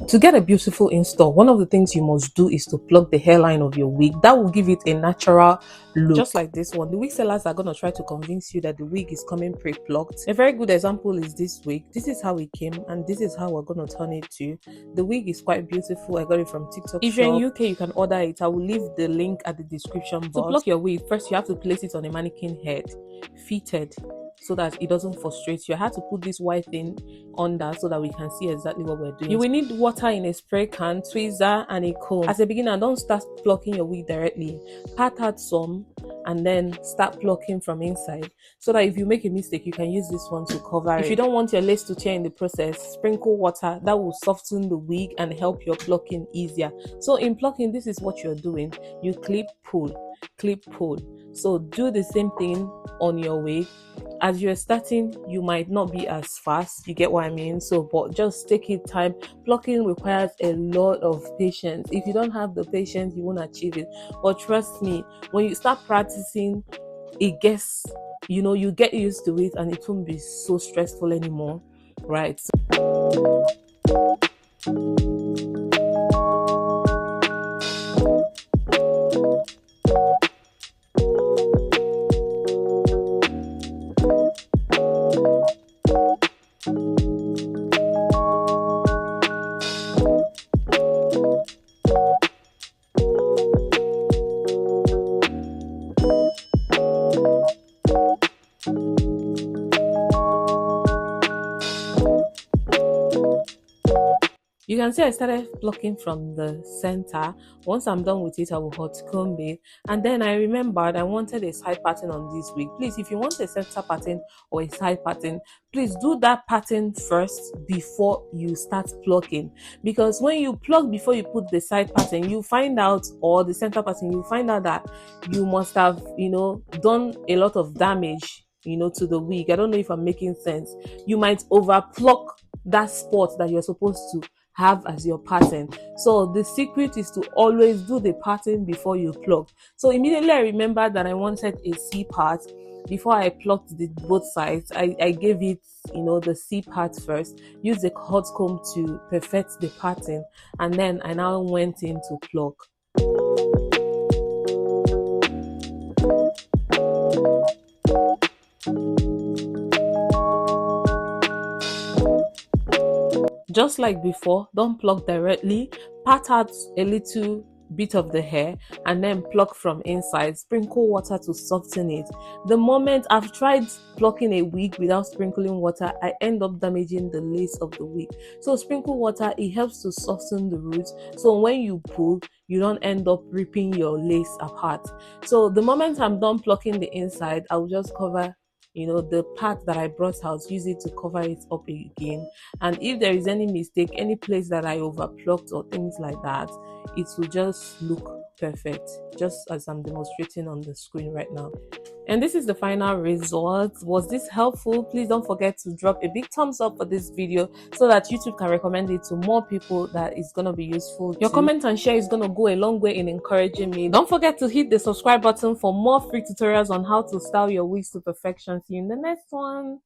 To get a beautiful install, one of the things you must do is to plug the hairline of your wig. That will give it a natural look. Just like this one. The wig sellers are going to try to convince you that the wig is coming pre-plucked. A very good example is this wig. This is how it came and this is how we're going to turn it to. The wig is quite beautiful. I got it from TikTok. If you're in UK, you can order it. I will leave the link at the description box. To pluck your wig, first you have to place it on a mannequin head, fitted, so that it doesn't frustrate you. I had to put this white thing under so that we can see exactly what we're doing. You will need water in a spray can, tweezer, and a comb. As a beginner, don't start plucking your wig directly. Pat out some and then start plucking from inside, so that if you make a mistake, you can use this one to cover it. If you don't want your lace to tear in the process, sprinkle water. That will soften the wig and help your plucking easier. So in plucking, this is what you're doing. You clip, pull, clip, pull. So do the same thing on your wig. As you're starting, you might not be as fast, you get what I mean? So but just take it time. Plucking requires a lot of patience. If you don't have the patience, you won't achieve it. But trust me, when you start practicing, it gets, you get used to it and it won't be so stressful anymore, right? You can see I started plucking from the center. Once I'm done with it, I will hot comb it. And then I remembered I wanted a side pattern on this wig. Please, if you want a center pattern or a side pattern, please do that pattern first before you start plucking. Because when you pluck before you put the side pattern, you find out, or the center pattern, you find out that you must have, done a lot of damage, to the wig. I don't know if I'm making sense. You might over pluck that spot that you're supposed to have as your pattern. So the secret is to always do the pattern before you pluck. So immediately I remembered that I wanted a C part. Before I plucked both sides, I gave it, the C part first, used the hot comb to perfect the pattern, and then I now went in to pluck. Just like before, don't pluck directly. Pat out a little bit of the hair and then pluck from inside. Sprinkle water to soften it. The moment I've tried plucking a wig without sprinkling water, I end up damaging the lace of the wig. So sprinkle water, it helps to soften the roots. So when you pull, you don't end up ripping your lace apart. So the moment I'm done plucking the inside, I'll just cover the part that I brought out, use it to cover it up again. And if there is any mistake, any place that I overplucked or things like that, it will just look perfect, just as I'm demonstrating on the screen right now. And this is the final result. Was this helpful? Please don't forget to drop a big thumbs up for this video so that YouTube can recommend it to more people that is going to be useful. Your comment and share is going to go a long way in encouraging me. Don't forget to hit the subscribe button for more free tutorials on how to style your wigs to perfection. See you in the next one.